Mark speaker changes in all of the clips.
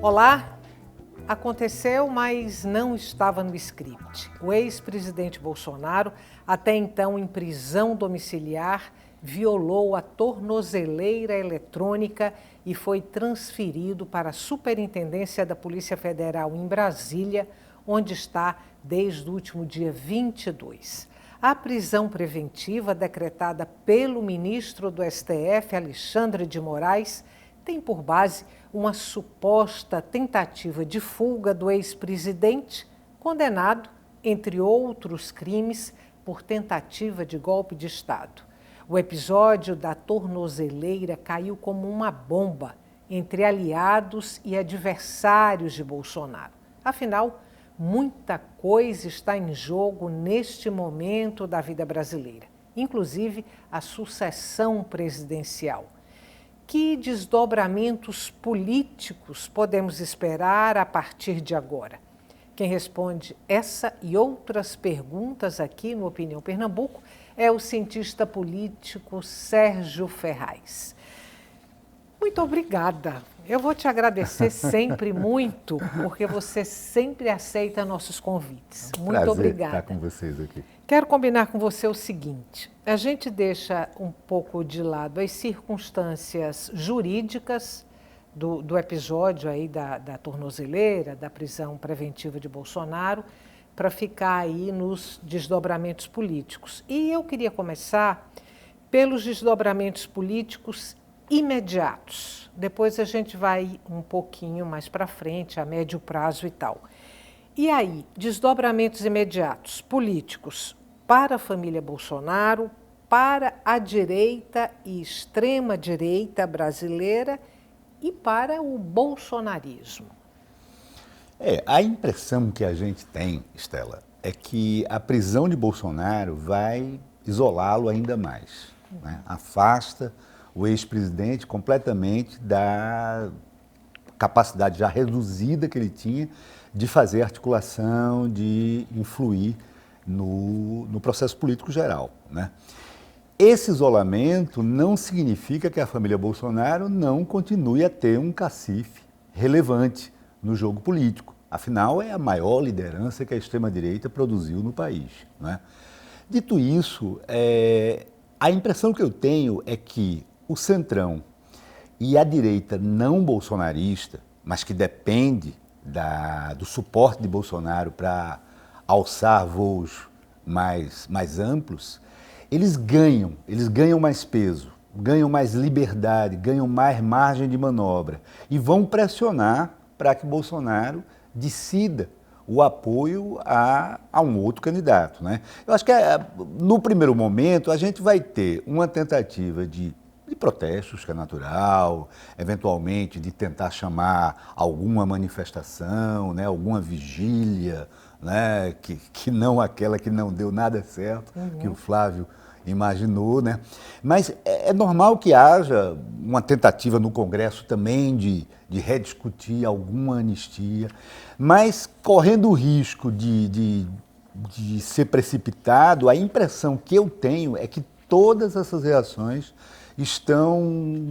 Speaker 1: Olá, aconteceu, mas não estava no script. O ex-presidente Bolsonaro, até então em prisão domiciliar, violou a tornozeleira eletrônica e foi transferido para a Superintendência da Polícia Federal em Brasília, onde está desde o último dia 22. A prisão preventiva decretada pelo ministro do STF, Alexandre de Moraes, tem por base uma suposta tentativa de fuga do ex-presidente, condenado, entre outros crimes, por tentativa de golpe de Estado. O episódio da tornozeleira caiu como uma bomba entre aliados e adversários de Bolsonaro. Afinal, muita coisa está em jogo neste momento da vida brasileira, inclusive a sucessão presidencial. Que desdobramentos políticos podemos esperar a partir de agora? Quem responde essa e outras perguntas aqui no Opinião Pernambuco é o cientista político Sérgio Ferraz. Muito obrigada. Eu vou te agradecer sempre muito, porque você sempre aceita nossos convites. Muito obrigada.
Speaker 2: Estar com vocês aqui.
Speaker 1: Quero combinar com você o seguinte: a gente deixa um pouco de lado as circunstâncias jurídicas do episódio aí da tornozeleira, da prisão preventiva de Bolsonaro, para ficar aí nos desdobramentos políticos. E eu queria começar pelos desdobramentos políticos imediatos. Depois a gente vai um pouquinho mais para frente, a médio prazo e tal. E aí, desdobramentos imediatos políticos para a família Bolsonaro, para a direita e extrema-direita brasileira e para o bolsonarismo.
Speaker 2: A impressão que a gente tem, Estela, é que a prisão de Bolsonaro vai isolá-lo ainda mais, né? Afasta o ex-presidente completamente da capacidade já reduzida que ele tinha de fazer articulação, de influir no processo político geral, né? Esse isolamento não significa que a família Bolsonaro não continue a ter um cacife relevante no jogo político. Afinal, é a maior liderança que a extrema-direita produziu no país, né? Dito isso, a impressão que eu tenho é que o Centrão e a direita não bolsonarista, mas que depende do suporte de Bolsonaro para alçar voos mais amplos, eles ganham mais peso, ganham mais liberdade, ganham mais margem de manobra e vão pressionar para que Bolsonaro decida o apoio a um outro candidato, né? Eu acho que no primeiro momento a gente vai ter uma tentativa de protestos, que é natural, eventualmente de tentar chamar alguma manifestação, né, alguma vigília, né, que não aquela que não deu nada certo, que o Flávio imaginou, né? Mas é normal que haja uma tentativa no Congresso também de rediscutir alguma anistia, mas correndo o risco de ser precipitado, a impressão que eu tenho é que todas essas reações estão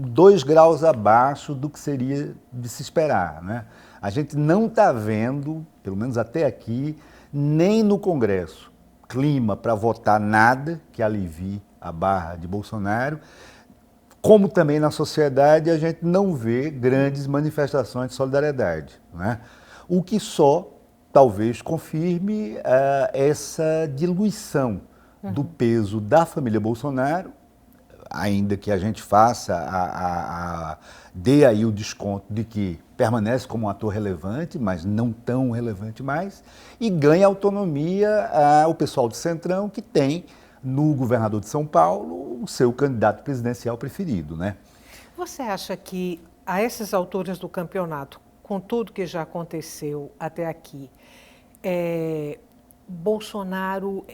Speaker 2: 2 graus abaixo do que seria de se esperar, né? A gente não está vendo, pelo menos até aqui, nem no Congresso, clima para votar nada que alivie a barra de Bolsonaro, como também na sociedade a gente não vê grandes manifestações de solidariedade, né? O que só talvez confirme essa diluição do peso da família Bolsonaro, ainda que a gente dê aí o desconto de que permanece como um ator relevante, mas não tão relevante mais, e ganha autonomia o pessoal do Centrão, que tem no governador de São Paulo o seu candidato presidencial preferido, né?
Speaker 1: Você acha que a essas alturas do campeonato, com tudo que já aconteceu até aqui, Bolsonaro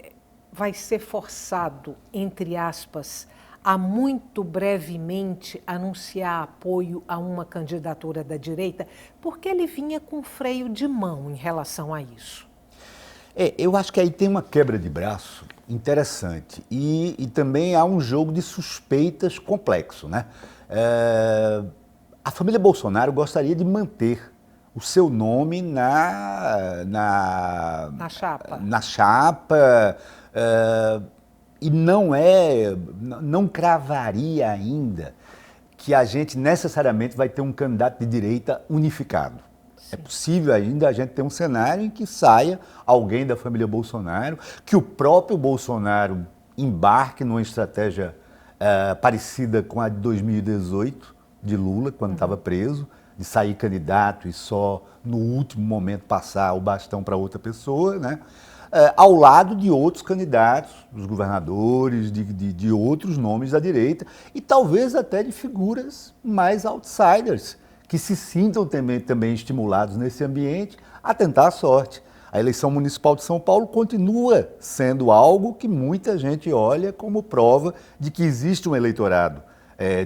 Speaker 1: vai ser forçado, entre aspas, a muito brevemente anunciar apoio a uma candidatura da direita, porque ele vinha com freio de mão em relação a isso?
Speaker 2: Eu acho que aí tem uma quebra de braço interessante e também há um jogo de suspeitas complexo, né? A família Bolsonaro gostaria de manter o seu nome
Speaker 1: Na chapa.
Speaker 2: na chapa, e não cravaria ainda que a gente necessariamente vai ter um candidato de direita unificado. Sim. É possível ainda a gente ter um cenário em que saia alguém da família Bolsonaro, que o próprio Bolsonaro embarque numa estratégia parecida com a de 2018, de Lula, quando estava preso, de sair candidato e só no último momento passar o bastão para outra pessoa, né? Ao lado de outros candidatos, dos governadores, de outros nomes da direita e talvez até de figuras mais outsiders, que se sintam também estimulados nesse ambiente a tentar a sorte. A eleição municipal de São Paulo continua sendo algo que muita gente olha como prova de que existe um eleitorado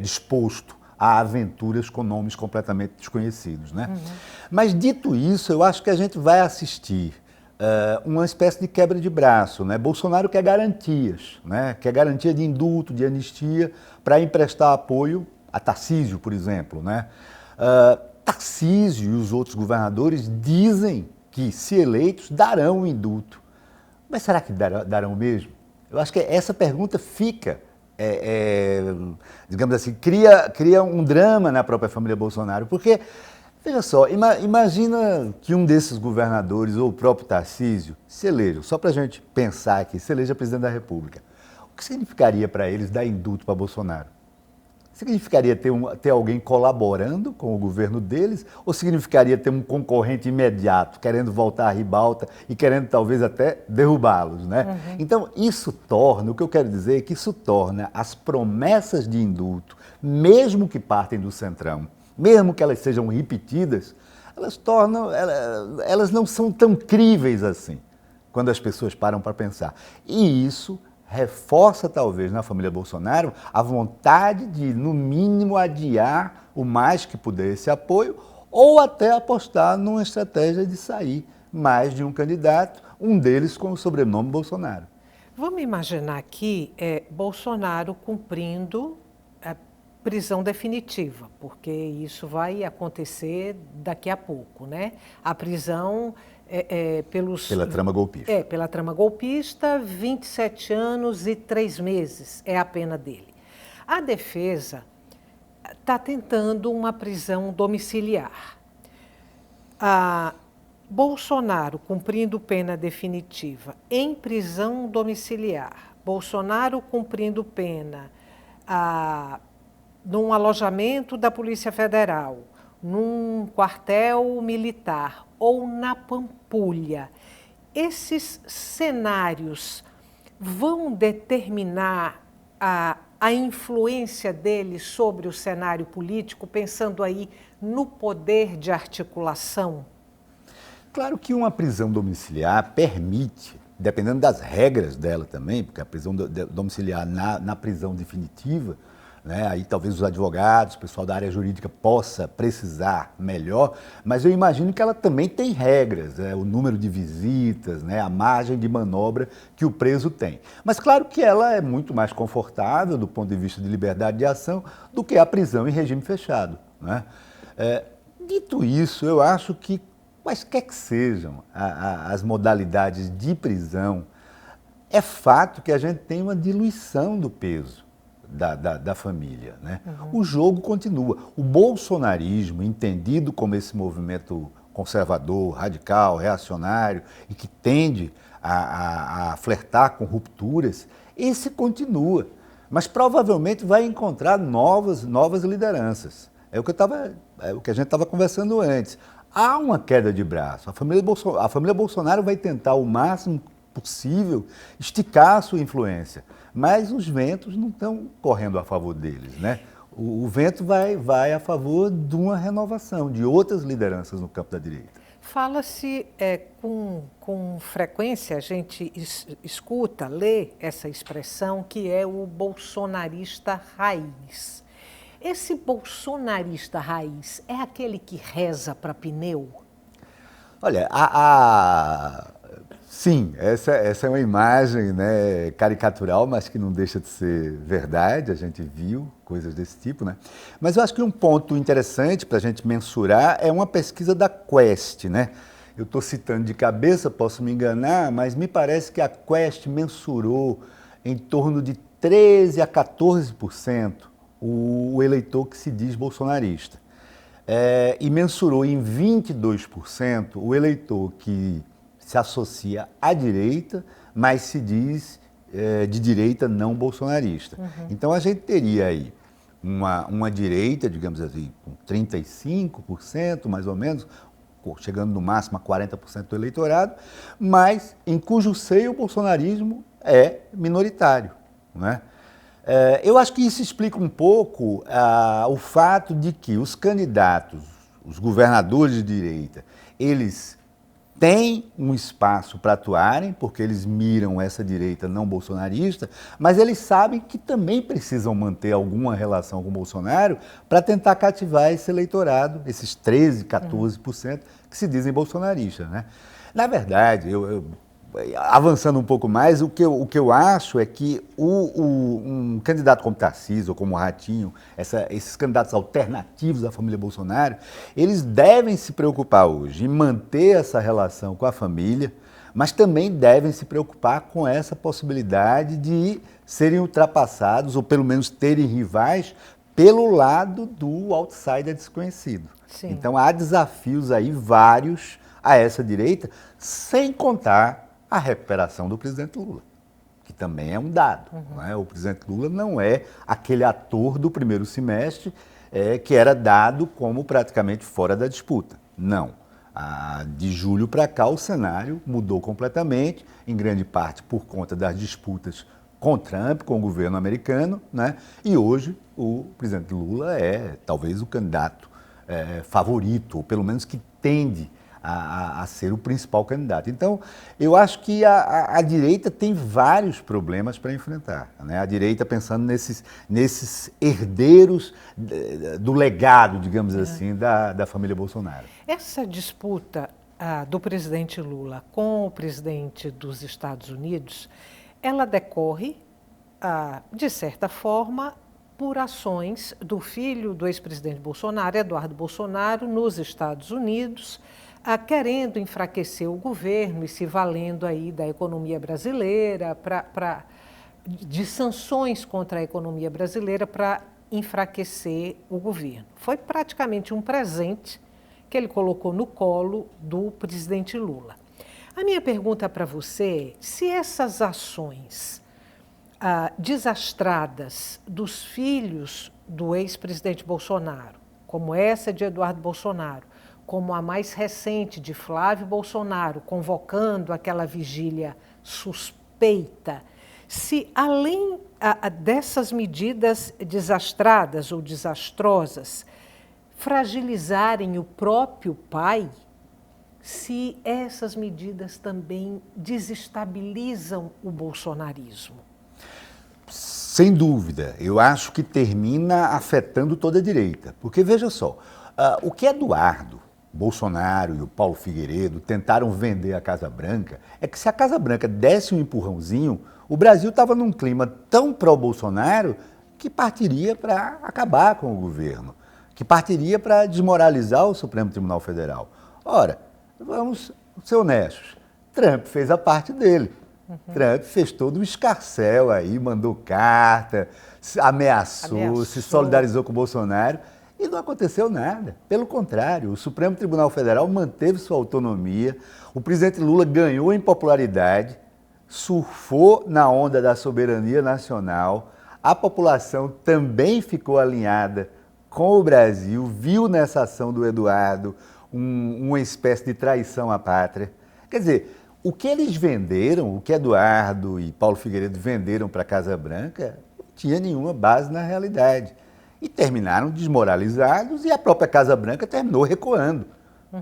Speaker 2: disposto a aventuras com nomes completamente desconhecidos, né? Mas dito isso, eu acho que a gente vai assistir uma espécie de quebra de braço, né? Bolsonaro quer garantias, né? Quer garantia de indulto, de anistia, para emprestar apoio a Tarcísio, por exemplo, né? Tarcísio e os outros governadores dizem que, se eleitos, darão o indulto. Mas será que darão mesmo? Eu acho que essa pergunta fica, digamos assim, cria um drama na própria família Bolsonaro, porque, veja só, imagina que um desses governadores, ou o próprio Tarcísio, se eleja, só para a gente pensar aqui, se eleja presidente da República. O que significaria para eles dar indulto para Bolsonaro? Significaria ter alguém colaborando com o governo deles, ou significaria ter um concorrente imediato, querendo voltar à ribalta e querendo talvez até derrubá-los, né? Então, o que eu quero dizer é que isso torna as promessas de indulto, mesmo que partem do Centrão, mesmo que elas sejam repetidas, elas não são tão críveis assim, quando as pessoas param para pensar. E isso reforça, talvez, na família Bolsonaro, a vontade de, no mínimo, adiar o mais que puder esse apoio ou até apostar numa estratégia de sair mais de um candidato, um deles com o sobrenome Bolsonaro.
Speaker 1: Vamos imaginar aqui Bolsonaro cumprindo a prisão definitiva, porque isso vai acontecer daqui a pouco, né? A prisão
Speaker 2: pela trama golpista.
Speaker 1: Pela trama golpista, 27 anos e 3 meses é a pena dele. A defesa está tentando uma prisão domiciliar. Bolsonaro cumprindo pena definitiva em prisão domiciliar, Bolsonaro cumprindo pena num alojamento da Polícia Federal, num quartel militar ou na Pampulha. Esses cenários vão determinar a influência dele sobre o cenário político, pensando aí no poder de articulação?
Speaker 2: Claro que uma prisão domiciliar permite, dependendo das regras dela também, porque a prisão domiciliar na prisão definitiva, né, aí talvez os advogados, o pessoal da área jurídica possa precisar melhor, mas eu imagino que ela também tem regras, o número de visitas, né, a margem de manobra que o preso tem. Mas claro que ela é muito mais confortável do ponto de vista de liberdade de ação do que a prisão em regime fechado, né? Dito isso, eu acho que quaisquer que sejam as modalidades de prisão, é fato que a gente tem uma diluição do peso da família, né? O jogo continua. O bolsonarismo, entendido como esse movimento conservador, radical, reacionário e que tende a flertar com rupturas, esse continua. Mas provavelmente vai encontrar novas lideranças. É o que a gente estava conversando antes. Há uma queda de braço. A família Bolsonaro vai tentar o máximo possível esticar a sua influência, mas os ventos não estão correndo a favor deles, né? O vento vai a favor de uma renovação, de outras lideranças no campo da direita.
Speaker 1: Fala-se com frequência, a gente escuta, lê essa expressão que é o bolsonarista raiz. Esse bolsonarista raiz é aquele que reza para pneu?
Speaker 2: Olha, Sim, essa é uma imagem, né, caricatural, mas que não deixa de ser verdade, a gente viu coisas desse tipo, né? Mas eu acho que um ponto interessante para a gente mensurar é uma pesquisa da Quest, né? Eu estou citando de cabeça, posso me enganar, mas me parece que a Quest mensurou em torno de 13 a 14% o eleitor que se diz bolsonarista. E mensurou em 22% o eleitor que se associa à direita, mas se diz de direita não bolsonarista. Uhum. Então a gente teria aí uma direita, digamos assim, com 35%, mais ou menos, chegando no máximo a 40% do eleitorado, mas em cujo seio o bolsonarismo é minoritário, né? Eu acho que isso explica um pouco o fato de que os candidatos, os governadores de direita, eles têm um espaço para atuarem, porque eles miram essa direita não bolsonarista, mas eles sabem que também precisam manter alguma relação com o Bolsonaro para tentar cativar esse eleitorado, esses 13, 14% que se dizem bolsonaristas, né? Na verdade, avançando um pouco mais, o que eu acho é que um candidato como Tarcísio ou como Ratinho, esses candidatos alternativos à família Bolsonaro, eles devem se preocupar hoje em manter essa relação com a família, mas também devem se preocupar com essa possibilidade de serem ultrapassados ou pelo menos terem rivais pelo lado do outsider desconhecido. Sim. Então há desafios aí vários a essa direita, sem contar a recuperação do presidente Lula, que também é um dado. Não é? O presidente Lula não é aquele ator do primeiro semestre que era dado como praticamente fora da disputa. Não. De julho para cá o cenário mudou completamente, em grande parte por conta das disputas com Trump, com o governo americano, né? E hoje o presidente Lula é talvez o candidato favorito, ou pelo menos que tende a ser o principal candidato. Então, eu acho que a direita tem vários problemas para enfrentar, né? A direita pensando nesses herdeiros do legado, digamos assim, da família Bolsonaro.
Speaker 1: Essa disputa do presidente Lula com o presidente dos Estados Unidos, ela decorre, de certa forma, por ações do filho do ex-presidente Bolsonaro, Eduardo Bolsonaro, nos Estados Unidos, querendo enfraquecer o governo e se valendo aí da economia brasileira, de sanções contra a economia brasileira para enfraquecer o governo. Foi praticamente um presente que ele colocou no colo do presidente Lula. A minha pergunta para você é se essas ações desastradas dos filhos do ex-presidente Bolsonaro, como essa de Eduardo Bolsonaro, como a mais recente de Flávio Bolsonaro, convocando aquela vigília suspeita, se além dessas medidas desastradas ou desastrosas fragilizarem o próprio pai, se essas medidas também desestabilizam o bolsonarismo.
Speaker 2: Sem dúvida, eu acho que termina afetando toda a direita, porque veja só, o que Eduardo Bolsonaro e o Paulo Figueiredo tentaram vender a Casa Branca é que se a Casa Branca desse um empurrãozinho, o Brasil estava num clima tão pró-Bolsonaro que partiria para acabar com o governo, que partiria para desmoralizar o Supremo Tribunal Federal. Ora, vamos ser honestos, Trump fez a parte dele. Trump fez todo um escarcéu aí, mandou carta, ameaçou, se solidarizou com o Bolsonaro. E não aconteceu nada. Pelo contrário, o Supremo Tribunal Federal manteve sua autonomia, o presidente Lula ganhou em popularidade, surfou na onda da soberania nacional, a população também ficou alinhada com o Brasil, viu nessa ação do Eduardo uma espécie de traição à pátria. Quer dizer, o que eles venderam, o que Eduardo e Paulo Figueiredo venderam para a Casa Branca, não tinha nenhuma base na realidade. E terminaram desmoralizados e a própria Casa Branca terminou recuando,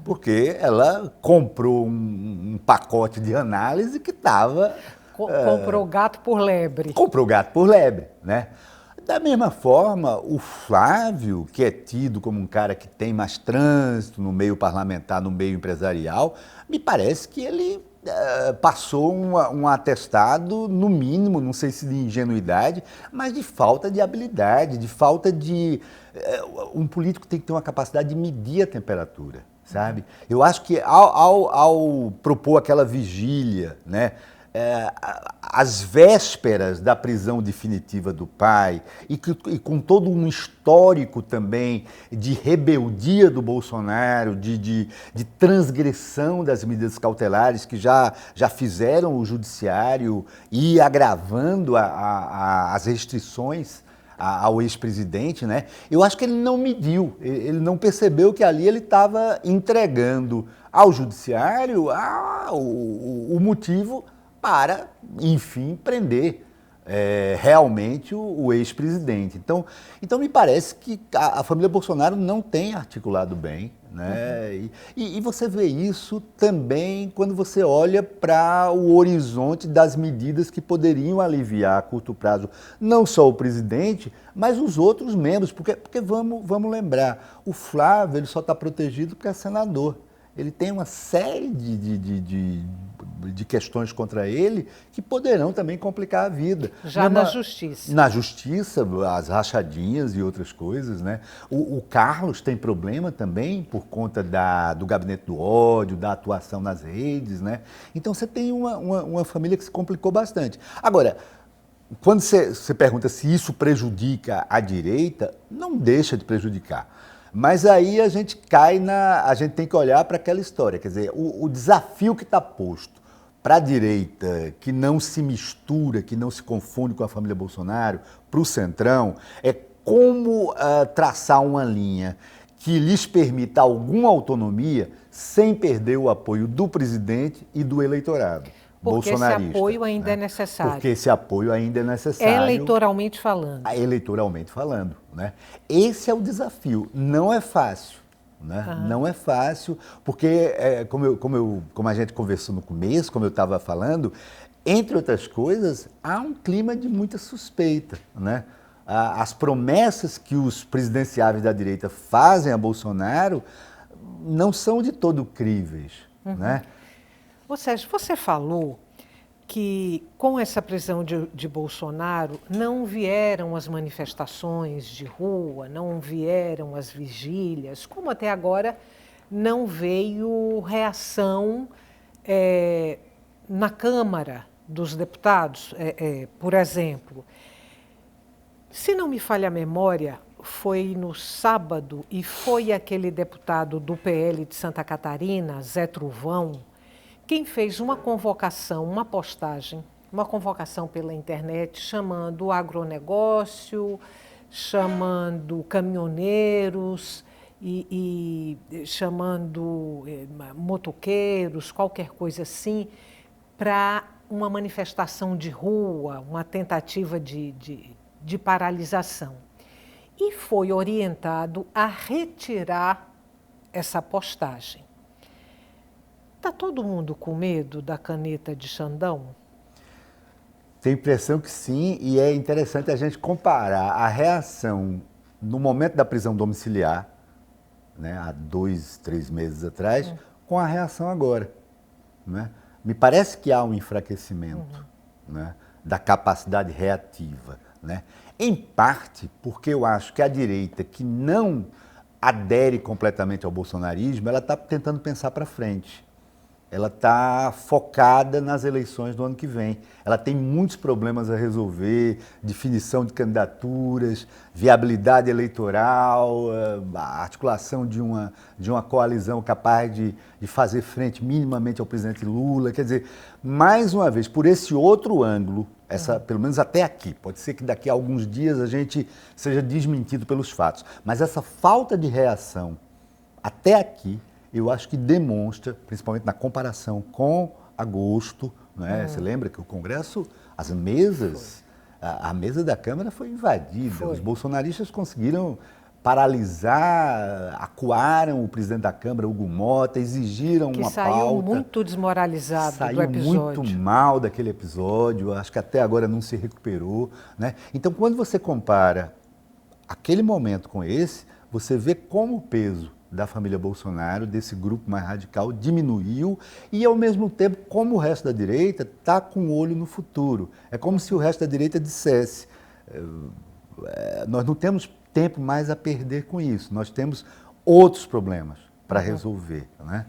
Speaker 2: porque ela comprou um pacote de análise que estava...
Speaker 1: Comprou gato por lebre.
Speaker 2: Comprou gato por lebre, né? Da mesma forma, o Flávio, que é tido como um cara que tem mais trânsito no meio parlamentar, no meio empresarial, me parece que ele passou um atestado, no mínimo, não sei se de ingenuidade, mas de falta de habilidade, de falta de... Um político tem que ter uma capacidade de medir a temperatura, sabe? Eu acho que ao propor aquela vigília, né, às vésperas da prisão definitiva do pai e com todo um histórico também de rebeldia do Bolsonaro, de transgressão das medidas cautelares que já fizeram o judiciário ir agravando as restrições ao ex-presidente, né? Eu acho que ele não mediu, ele não percebeu que ali ele estava entregando ao judiciário o motivo para, enfim, prender realmente o ex-presidente. Então, me parece que a família Bolsonaro não tem articulado bem, né? E você vê isso também quando você olha para o horizonte das medidas que poderiam aliviar a curto prazo, não só o presidente, mas os outros membros, porque vamos lembrar, o Flávio ele só está protegido porque é senador. Ele tem uma série de questões contra ele que poderão também complicar a vida.
Speaker 1: Já na justiça.
Speaker 2: Na justiça, as rachadinhas e outras coisas, né? O Carlos tem problema também por conta do gabinete do ódio, da atuação nas redes, né? Então você tem uma família que se complicou bastante. Agora, quando você pergunta se isso prejudica a direita, não deixa de prejudicar. Mas aí a gente tem que olhar para aquela história, quer dizer, o desafio que está posto para a direita, que não se mistura, que não se confunde com a família Bolsonaro, para o Centrão, é como traçar uma linha que lhes permita alguma autonomia sem perder o apoio do presidente e do eleitorado.
Speaker 1: Porque esse apoio ainda é necessário.
Speaker 2: Porque esse apoio ainda é necessário.
Speaker 1: Eleitoralmente falando.
Speaker 2: Eleitoralmente falando, né? Esse é o desafio. Não é fácil, né? Não é fácil, porque, como a gente conversou no começo, como eu estava falando, entre outras coisas, há um clima de muita suspeita, né? As promessas que os presidenciáveis da direita fazem a Bolsonaro não são de todo críveis, né?
Speaker 1: Ô Sérgio, você falou que com essa prisão de Bolsonaro não vieram as manifestações de rua, não vieram as vigílias, como até agora não veio reação na Câmara dos Deputados, por exemplo. Se não me falha a memória, foi no sábado e foi aquele deputado do PL de Santa Catarina, Zé Truvão, quem fez uma convocação, uma postagem, uma convocação pela internet chamando o agronegócio, chamando caminhoneiros e chamando motoqueiros, qualquer coisa assim, para uma manifestação de rua, uma tentativa de paralisação. E foi orientado a retirar essa postagem. Está todo mundo com medo da caneta de Xandão?
Speaker 2: Tenho a impressão que sim, e é interessante a gente comparar a reação no momento da prisão domiciliar, né, há 2, 3 meses atrás, com a reação agora, né? Me parece que há um enfraquecimento, né, da capacidade reativa, né? Em parte porque eu acho que a direita que não adere completamente ao bolsonarismo, ela está tentando pensar para frente. Ela está focada nas eleições do ano que vem. Ela tem muitos problemas a resolver, definição de candidaturas, viabilidade eleitoral, a articulação de uma coalizão capaz de fazer frente minimamente ao presidente Lula. Quer dizer, mais uma vez, por esse outro ângulo, pelo menos até aqui, pode ser que daqui a alguns dias a gente seja desmentido pelos fatos, mas essa falta de reação até aqui, eu acho que demonstra, principalmente na comparação com agosto, né? Você lembra que o Congresso, as mesas, a mesa da Câmara foi invadida, os bolsonaristas conseguiram paralisar, acuaram o presidente da Câmara, Hugo Mota, exigiram uma pauta.
Speaker 1: Que saiu muito desmoralizado do episódio.
Speaker 2: Saiu muito mal daquele episódio, acho que até agora não se recuperou, né? Então, quando você compara aquele momento com esse, você vê como o peso da família Bolsonaro, desse grupo mais radical, diminuiu e, ao mesmo tempo, como o resto da direita, está com o olho no futuro. É como se o resto da direita dissesse, nós não temos tempo mais a perder com isso, nós temos outros problemas para resolver, né?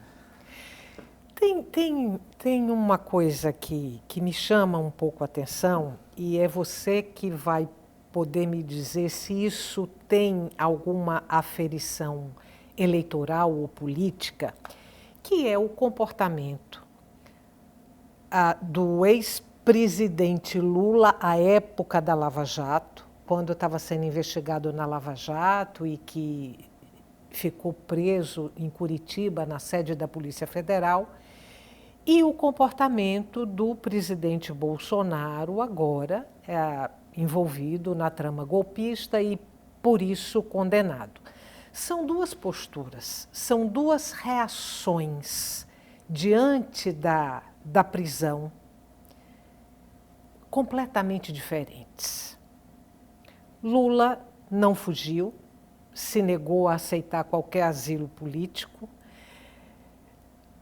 Speaker 1: Tem uma coisa que me chama um pouco a atenção, e é você que vai poder me dizer se isso tem alguma aferição eleitoral ou política, que é o comportamento do ex-presidente Lula à época da Lava Jato, quando estava sendo investigado na Lava Jato e que ficou preso em Curitiba, na sede da Polícia Federal, e o comportamento do presidente Bolsonaro agora, envolvido na trama golpista e, por isso, condenado. São duas posturas, são duas reações diante da prisão completamente diferentes. Lula não fugiu, se negou a aceitar qualquer asilo político.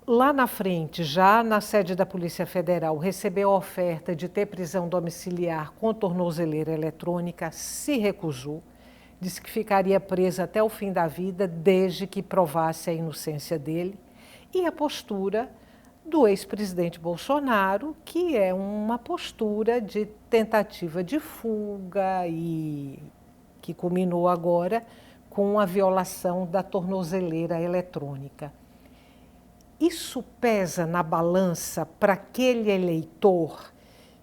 Speaker 1: Lá na frente, já na sede da Polícia Federal, recebeu a oferta de ter prisão domiciliar com tornozeleira eletrônica, se recusou, disse que ficaria presa até o fim da vida, desde que provasse a inocência dele. E a postura do ex-presidente Bolsonaro, que é uma postura de tentativa de fuga e que culminou agora com a violação da tornozeleira eletrônica. Isso pesa na balança para aquele eleitor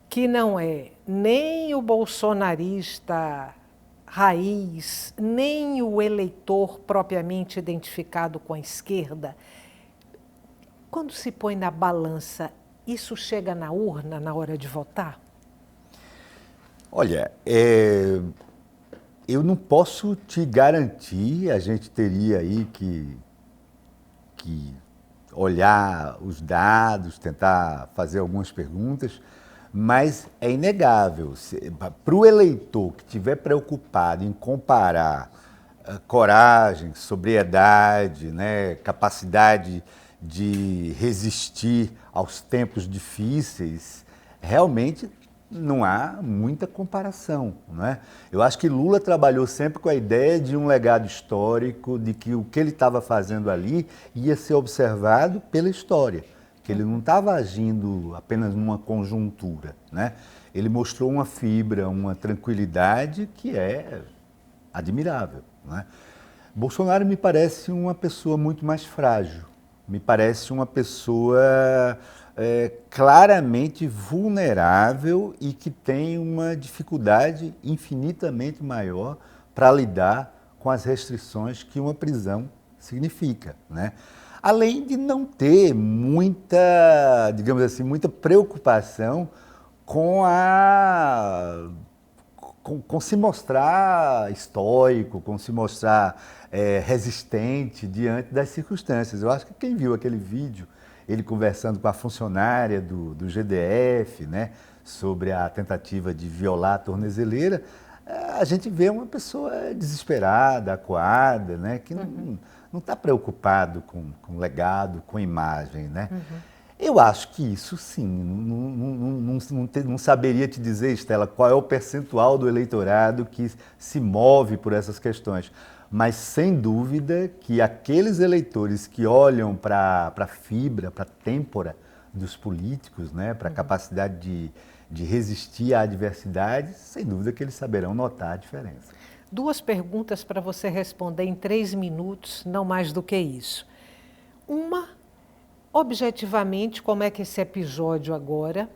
Speaker 1: que não é nem o bolsonarista raiz, nem o eleitor propriamente identificado com a esquerda. Quando se põe na balança, isso chega na urna na hora de votar?
Speaker 2: Olha, eu não posso te garantir, a gente teria aí que olhar os dados, tentar fazer algumas perguntas, mas é inegável. Para o eleitor que estiver preocupado em comparar coragem, sobriedade, né, capacidade de resistir aos tempos difíceis, realmente não há muita comparação, não é? Eu acho que Lula trabalhou sempre com a ideia de um legado histórico, de que o que ele estava fazendo ali ia ser observado pela história, que ele não estava agindo apenas numa conjuntura, né? Ele mostrou uma fibra, uma tranquilidade que é admirável, não é? Bolsonaro me parece uma pessoa muito mais frágil, me parece uma pessoa claramente vulnerável e que tem uma dificuldade infinitamente maior para lidar com as restrições que uma prisão significa, né? Além de não ter muita, digamos assim, muita preocupação com com se mostrar estoico, com se mostrar resistente diante das circunstâncias. Eu acho que quem viu aquele vídeo, ele conversando com a funcionária do GDF, né, sobre a tentativa de violar a tornozeleira, a gente vê uma pessoa desesperada, acuada, né, que não está preocupado com legado, com imagem, né? Eu acho que isso sim, não saberia te dizer, Estela, qual é o percentual do eleitorado que se move por essas questões, mas sem dúvida que aqueles eleitores que olham para a fibra, para a têmpora dos políticos, né, para a capacidade de resistir à adversidade, sem dúvida que eles saberão notar a diferença.
Speaker 1: Duas perguntas para você responder em 3 minutos, não mais do que isso. Uma, objetivamente, como é que esse episódio agora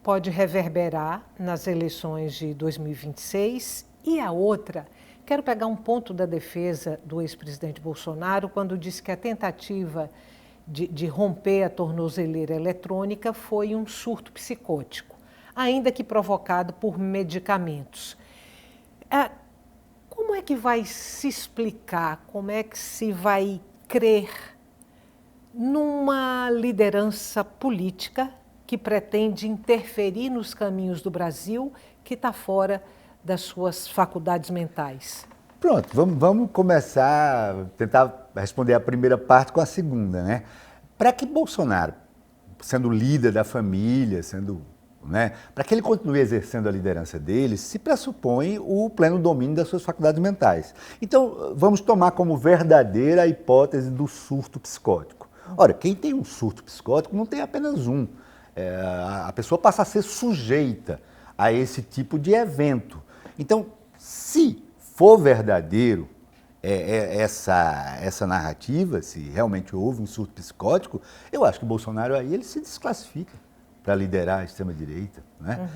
Speaker 1: pode reverberar nas eleições de 2026? E a outra, quero pegar um ponto da defesa do ex-presidente Bolsonaro, quando disse que a tentativa de romper a tornozeleira eletrônica foi um surto psicótico, ainda que provocado por medicamentos. Como é que vai se explicar, como é que se vai crer numa liderança política que pretende interferir nos caminhos do Brasil, que está fora das suas faculdades mentais?
Speaker 2: Pronto, vamos começar a tentar responder a primeira parte com a segunda, né? Para que Bolsonaro, sendo líder da família, né, para que ele continue exercendo a liderança dele, se pressupõe o pleno domínio das suas faculdades mentais. Então, vamos tomar como verdadeira a hipótese do surto psicótico. Ora, quem tem um surto psicótico não tem apenas um. A pessoa passa a ser sujeita a esse tipo de evento. Então, se for verdadeiro essa narrativa, se realmente houve um surto psicótico, eu acho que o Bolsonaro aí ele se desclassifica para liderar a extrema-direita. Né?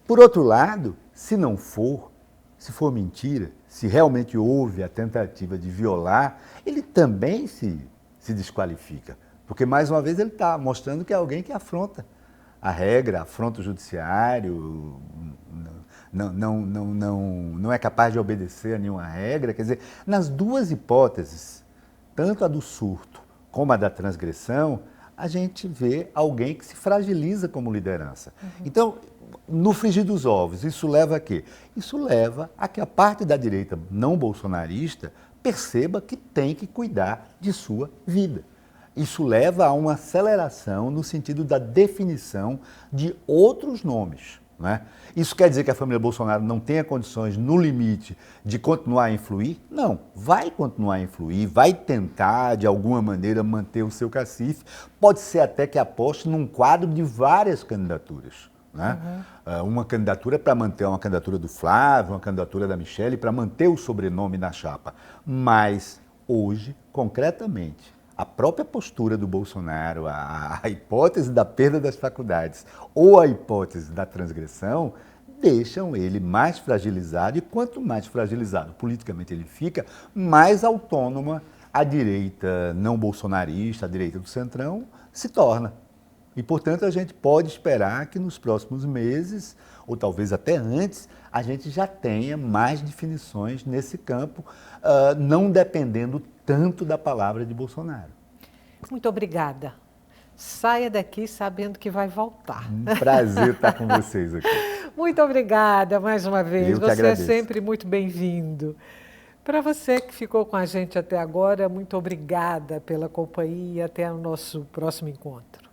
Speaker 2: Por outro lado, se não for, se for mentira, se realmente houve a tentativa de violar, ele também se desqualifica. Porque, mais uma vez, ele está mostrando que é alguém que afronta a regra, afronta o judiciário, não é capaz de obedecer a nenhuma regra. Quer dizer, nas duas hipóteses, tanto a do surto como a da transgressão, a gente vê alguém que se fragiliza como liderança. Então, no frigir dos ovos, isso leva a quê? Isso leva a que a parte da direita não bolsonarista perceba que tem que cuidar de sua vida. Isso leva a uma aceleração no sentido da definição de outros nomes. Né? Isso quer dizer que a família Bolsonaro não tenha condições, no limite, de continuar a influir? Não, vai continuar a influir, vai tentar, de alguma maneira, manter o seu cacife. Pode ser até que aposte num quadro de várias candidaturas. Né? Uma candidatura para manter uma candidatura do Flávio, uma candidatura da Michele, para manter o sobrenome na chapa. Mas, hoje, concretamente, a própria postura do Bolsonaro, a hipótese da perda das faculdades ou a hipótese da transgressão, deixam ele mais fragilizado, e quanto mais fragilizado politicamente ele fica, mais autônoma a direita não bolsonarista, a direita do Centrão, se torna. E, portanto, a gente pode esperar que nos próximos meses, ou talvez até antes, a gente já tenha mais definições nesse campo, não dependendo tanto da palavra de Bolsonaro.
Speaker 1: Muito obrigada. Saia daqui sabendo que vai voltar.
Speaker 2: Um prazer estar com vocês aqui.
Speaker 1: Muito obrigada mais uma vez.
Speaker 2: Eu que
Speaker 1: Você
Speaker 2: agradeço.
Speaker 1: é sempre muito bem-vindo. Para você que ficou com a gente até agora, muito obrigada pela companhia e até o nosso próximo encontro.